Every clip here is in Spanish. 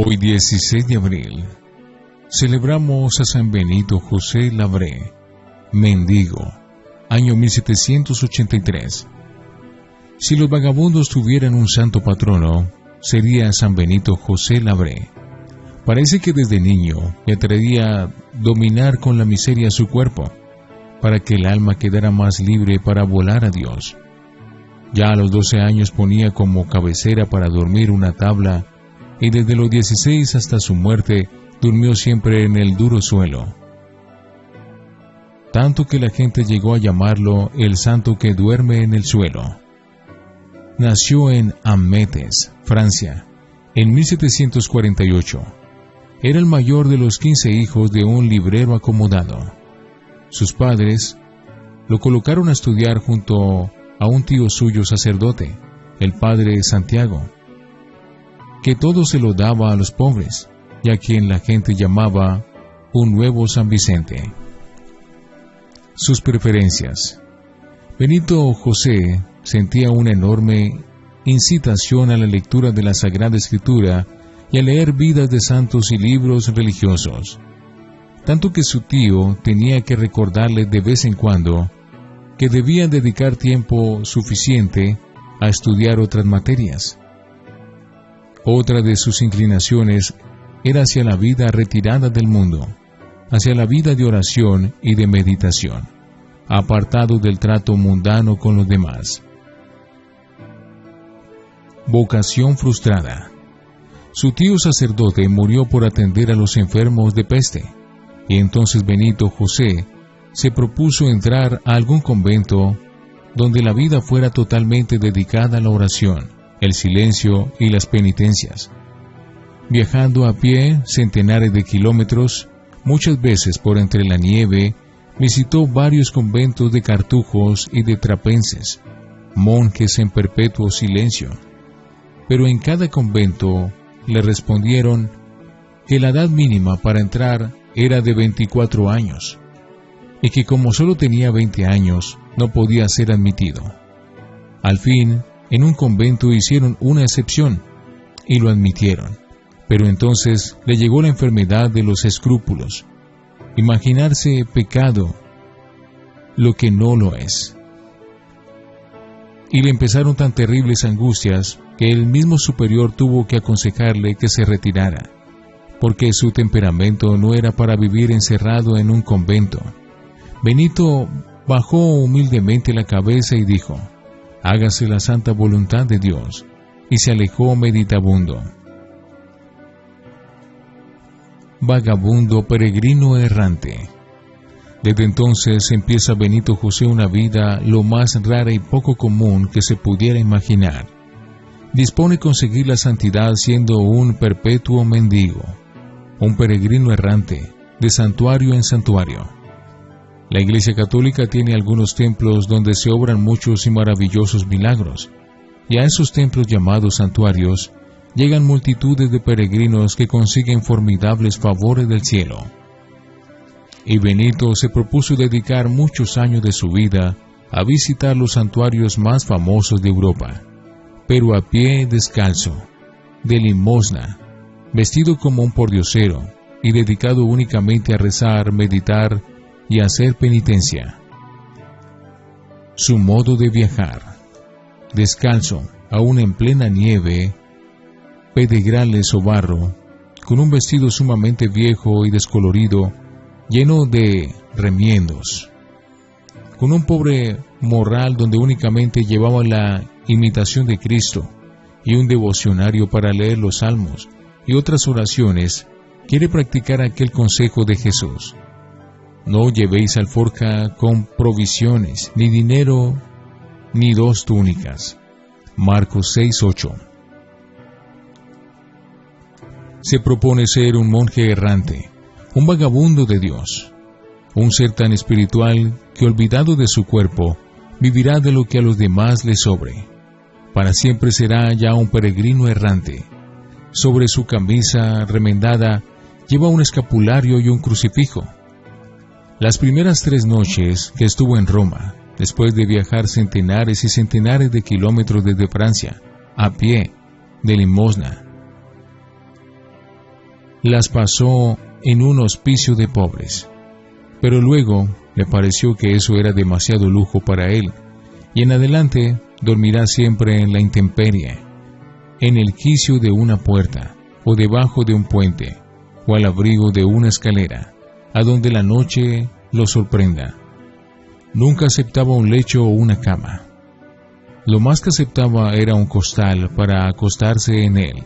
Hoy 16 de abril, celebramos a San Benito José Labré, mendigo, año 1783. Si los vagabundos tuvieran un santo patrono, sería San Benito José Labré. Parece que desde niño le atraía dominar con la miseria su cuerpo, para que el alma quedara más libre para volar a Dios. Ya a los 12 años ponía como cabecera para dormir una tabla, y desde los 16 hasta su muerte durmió siempre en el duro suelo. Tanto que la gente llegó a llamarlo el santo que duerme en el suelo. Nació en Ametes, Francia, en 1748. Era el mayor de los 15 hijos de un librero acomodado. Sus padres lo colocaron a estudiar junto a un tío suyo sacerdote, el padre Santiago, que todo se lo daba a los pobres, y a quien la gente llamaba un nuevo San Vicente. Sus preferencias. Benito José sentía una enorme incitación a la lectura de la Sagrada Escritura y a leer vidas de santos y libros religiosos, tanto que su tío tenía que recordarle de vez en cuando que debía dedicar tiempo suficiente a estudiar otras materias. Otra de sus inclinaciones era hacia la vida retirada del mundo, hacia la vida de oración y de meditación, apartado del trato mundano con los demás. Vocación frustrada. Su tío sacerdote murió por atender a los enfermos de peste, y entonces Benito José se propuso entrar a algún convento donde la vida fuera totalmente dedicada a la oración, el silencio y las penitencias. Viajando a pie centenares de kilómetros, muchas veces por entre la nieve, visitó varios conventos de cartujos y de trapenses, monjes en perpetuo silencio. Pero en cada convento le respondieron que la edad mínima para entrar era de 24 años, y que como solo tenía 20 años, no podía ser admitido. Al fin, en un convento hicieron una excepción, y lo admitieron, pero entonces le llegó la enfermedad de los escrúpulos, imaginarse pecado lo que no lo es. Y le empezaron tan terribles angustias que el mismo superior tuvo que aconsejarle que se retirara, porque su temperamento no era para vivir encerrado en un convento. Benito bajó humildemente la cabeza y dijo: «Hágase la santa voluntad de Dios», y se alejó meditabundo. Vagabundo peregrino errante. Desde entonces empieza Benito José una vida lo más rara y poco común que se pudiera imaginar. Dispone conseguir la santidad siendo un perpetuo mendigo, un peregrino errante, de santuario en santuario. La Iglesia Católica tiene algunos templos donde se obran muchos y maravillosos milagros, y a esos templos llamados santuarios llegan multitudes de peregrinos que consiguen formidables favores del cielo. Y Benito se propuso dedicar muchos años de su vida a visitar los santuarios más famosos de Europa, pero a pie descalzo, de limosna, vestido como un pordiosero y dedicado únicamente a rezar, meditar y hacer penitencia. Su modo de viajar: descalzo, aún en plena nieve, pedregales o barro, con un vestido sumamente viejo y descolorido, lleno de remiendos, con un pobre morral donde únicamente llevaba la imitación de Cristo y un devocionario para leer los salmos y otras oraciones, quiere practicar aquel consejo de Jesús: «No llevéis alforja con provisiones, ni dinero, ni 2 túnicas». Marcos 6:8. Se propone ser un monje errante, un vagabundo de Dios, un ser tan espiritual que, olvidado de su cuerpo, vivirá de lo que a los demás les sobre. Para siempre será ya un peregrino errante. Sobre su camisa remendada lleva un escapulario y un crucifijo. Las primeras 3 noches que estuvo en Roma, después de viajar centenares y centenares de kilómetros desde Francia, a pie, de limosna, las pasó en un hospicio de pobres. Pero luego le pareció que eso era demasiado lujo para él, y en adelante dormirá siempre en la intemperie, en el quicio de una puerta, o debajo de un puente, o al abrigo de una escalera, a donde la noche lo sorprenda. Nunca aceptaba un lecho o una cama. Lo más que aceptaba era un costal para acostarse en él.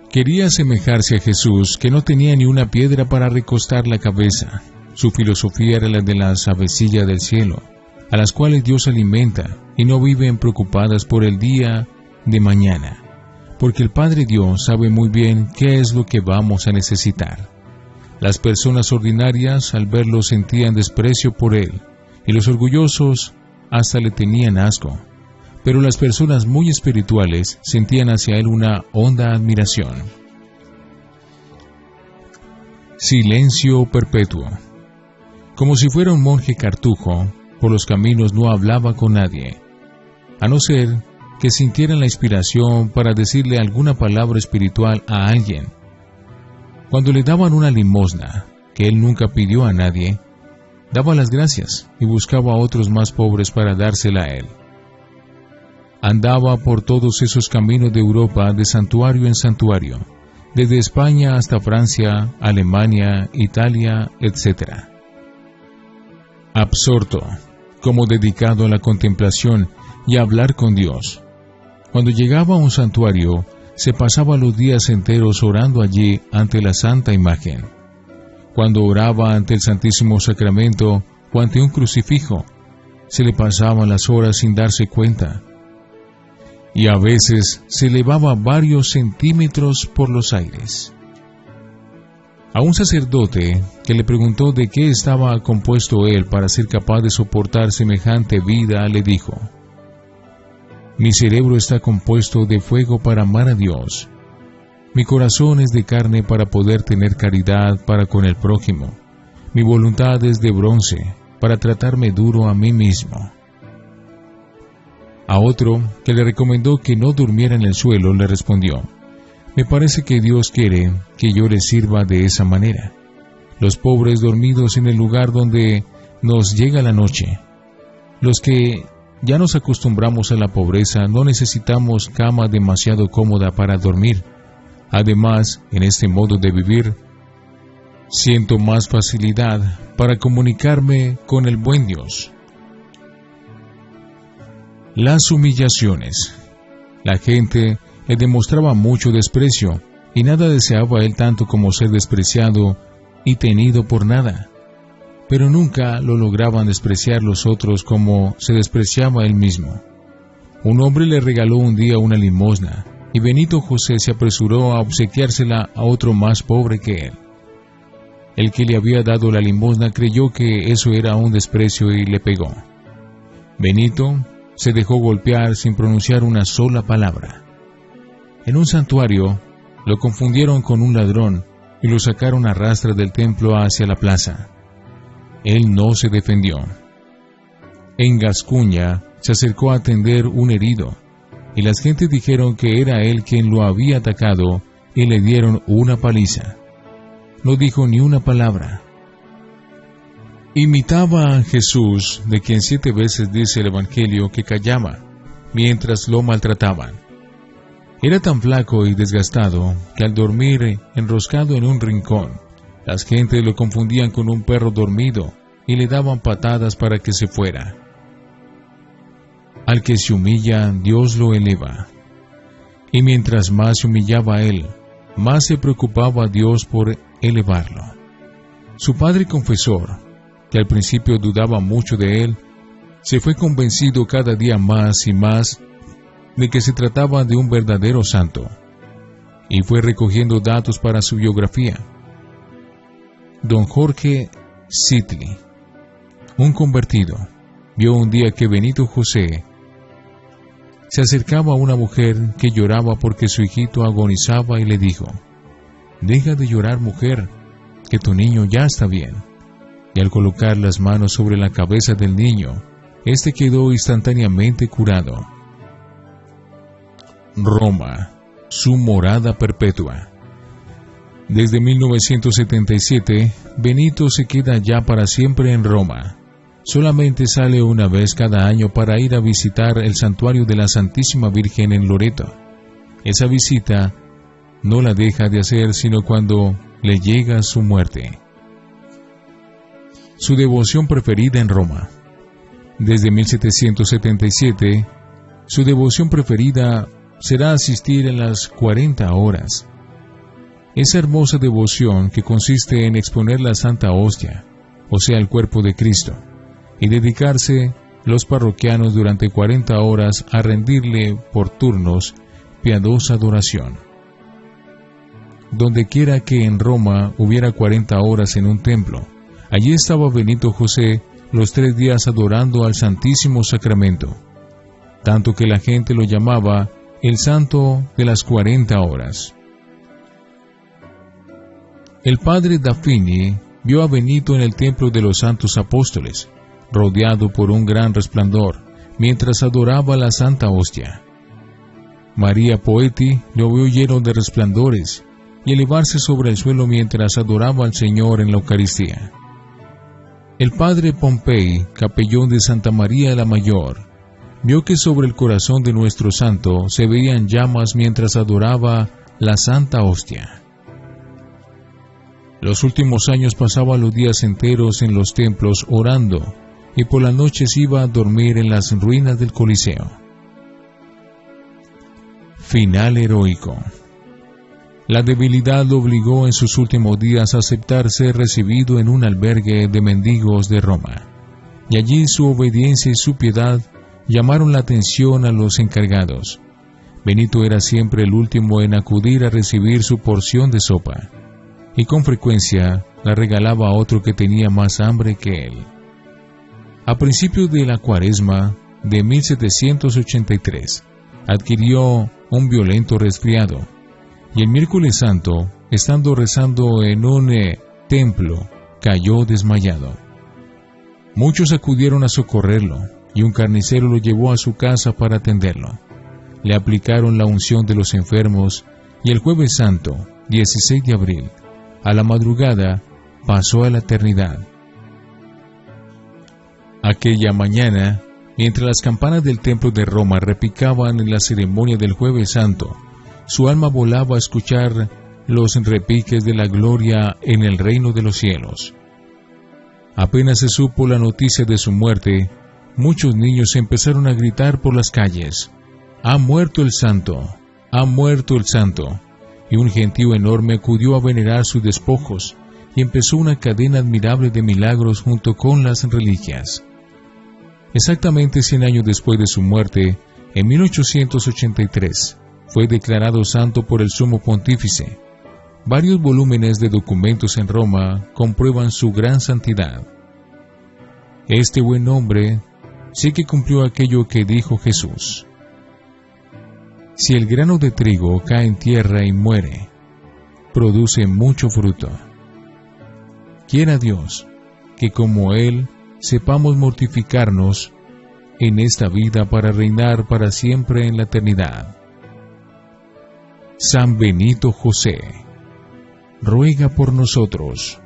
Quería asemejarse a Jesús, que no tenía ni una piedra para recostar la cabeza. Su filosofía era la de las avecillas del cielo, a las cuales Dios alimenta y no viven preocupadas por el día de mañana, porque el Padre Dios sabe muy bien qué es lo que vamos a necesitar. Las personas ordinarias al verlo sentían desprecio por él, y los orgullosos hasta le tenían asco, pero las personas muy espirituales sentían hacia él una honda admiración. Silencio perpetuo. Como si fuera un monje cartujo, por los caminos no hablaba con nadie, a no ser que sintieran la inspiración para decirle alguna palabra espiritual a alguien. Cuando le daban una limosna, que él nunca pidió a nadie, daba las gracias y buscaba a otros más pobres para dársela a él. Andaba por todos esos caminos de Europa de santuario en santuario, desde España hasta Francia, Alemania, Italia, etc. Absorto, como dedicado a la contemplación y a hablar con Dios. Cuando llegaba a un santuario, se pasaba los días enteros orando allí ante la santa imagen. Cuando oraba ante el Santísimo Sacramento o ante un crucifijo, se le pasaban las horas sin darse cuenta, y a veces se elevaba varios centímetros por los aires. A un sacerdote que le preguntó de qué estaba compuesto él para ser capaz de soportar semejante vida, le dijo: mi cerebro está compuesto de fuego para amar a Dios. Mi corazón es de carne para poder tener caridad para con el prójimo. Mi voluntad es de bronce para tratarme duro a mí mismo. A otro, que le recomendó que no durmiera en el suelo, le respondió: me parece que Dios quiere que yo le sirva de esa manera. Los pobres dormidos en el lugar donde nos llega la noche. Los que ya nos acostumbramos a la pobreza, no necesitamos cama demasiado cómoda para dormir. Además, en este modo de vivir, siento más facilidad para comunicarme con el buen Dios. Las humillaciones. La gente le demostraba mucho desprecio, y nada deseaba él tanto como ser despreciado y tenido por nada. Pero nunca lo lograban despreciar los otros como se despreciaba él mismo. Un hombre le regaló un día una limosna, y Benito José se apresuró a obsequiársela a otro más pobre que él. El que le había dado la limosna creyó que eso era un desprecio y le pegó. Benito se dejó golpear sin pronunciar una sola palabra. En un santuario lo confundieron con un ladrón y lo sacaron a rastras del templo hacia la plaza. Él no se defendió. En Gascuña se acercó a atender un herido, y las gentes dijeron que era él quien lo había atacado y le dieron una paliza. No dijo ni una palabra. Imitaba a Jesús, de quien 7 veces dice el Evangelio que callaba mientras lo maltrataban. Era tan flaco y desgastado que al dormir enroscado en un rincón, las gentes lo confundían con un perro dormido y le daban patadas para que se fuera. Al que se humilla, Dios lo eleva. Y mientras más se humillaba a él, más se preocupaba a Dios por elevarlo. Su padre confesor, que al principio dudaba mucho de él, se fue convencido cada día más y más de que se trataba de un verdadero santo, y fue recogiendo datos para su biografía. Don Jorge Sitli, un convertido, vio un día que Benito José se acercaba a una mujer que lloraba porque su hijito agonizaba y le dijo: «Deja de llorar, mujer, que tu niño ya está bien». Y al colocar las manos sobre la cabeza del niño, éste quedó instantáneamente curado. Roma, su morada perpetua. Desde 1977, Benito se queda ya para siempre en Roma. Solamente sale una vez cada año para ir a visitar el santuario de la Santísima Virgen en Loreto. Esa visita no la deja de hacer sino cuando le llega su muerte. Su devoción preferida en Roma. Desde 1777, su devoción preferida será asistir a las 40 horas. Esa hermosa devoción que consiste en exponer la Santa Hostia, o sea, el cuerpo de Cristo, y dedicarse los parroquianos durante 40 horas a rendirle por turnos piadosa adoración. Donde quiera que en Roma hubiera 40 horas en un templo, allí estaba Benito José los 3 días adorando al Santísimo Sacramento, tanto que la gente lo llamaba el Santo de las 40 horas. El padre Daffini vio a Benito en el templo de los Santos Apóstoles, rodeado por un gran resplandor, mientras adoraba la Santa Hostia. María Poeti lo vio lleno de resplandores y elevarse sobre el suelo mientras adoraba al Señor en la Eucaristía. El padre Pompey, capellán de Santa María la Mayor, vio que sobre el corazón de nuestro santo se veían llamas mientras adoraba la Santa Hostia. Los últimos años pasaba los días enteros en los templos orando y por las noches iba a dormir en las ruinas del Coliseo. Final heroico. La debilidad lo obligó en sus últimos días a aceptar ser recibido en un albergue de mendigos de Roma, y allí su obediencia y su piedad llamaron la atención a los encargados. Benito era siempre el último en acudir a recibir su porción de sopa, y con frecuencia la regalaba a otro que tenía más hambre que él. A principios de la Cuaresma de 1783, adquirió un violento resfriado, y el miércoles santo, estando rezando en un templo, cayó desmayado. Muchos acudieron a socorrerlo, y un carnicero lo llevó a su casa para atenderlo. Le aplicaron la unción de los enfermos, y el jueves santo, 16 de abril, a la madrugada, pasó a la eternidad. Aquella mañana, mientras las campanas del templo de Roma repicaban en la ceremonia del jueves santo, su alma volaba a escuchar los repiques de la gloria en el reino de los cielos. Apenas se supo la noticia de su muerte, muchos niños empezaron a gritar por las calles: «¡Ha muerto el santo! ¡Ha muerto el santo!». Y un gentío enorme acudió a venerar sus despojos, y empezó una cadena admirable de milagros junto con las reliquias. Exactamente 100 años después de su muerte, en 1883, fue declarado santo por el Sumo Pontífice. Varios volúmenes de documentos en Roma comprueban su gran santidad. Este buen hombre sí que cumplió aquello que dijo Jesús: si el grano de trigo cae en tierra y muere, produce mucho fruto. Quiera Dios que como Él sepamos mortificarnos en esta vida para reinar para siempre en la eternidad. San Benito José, ruega por nosotros.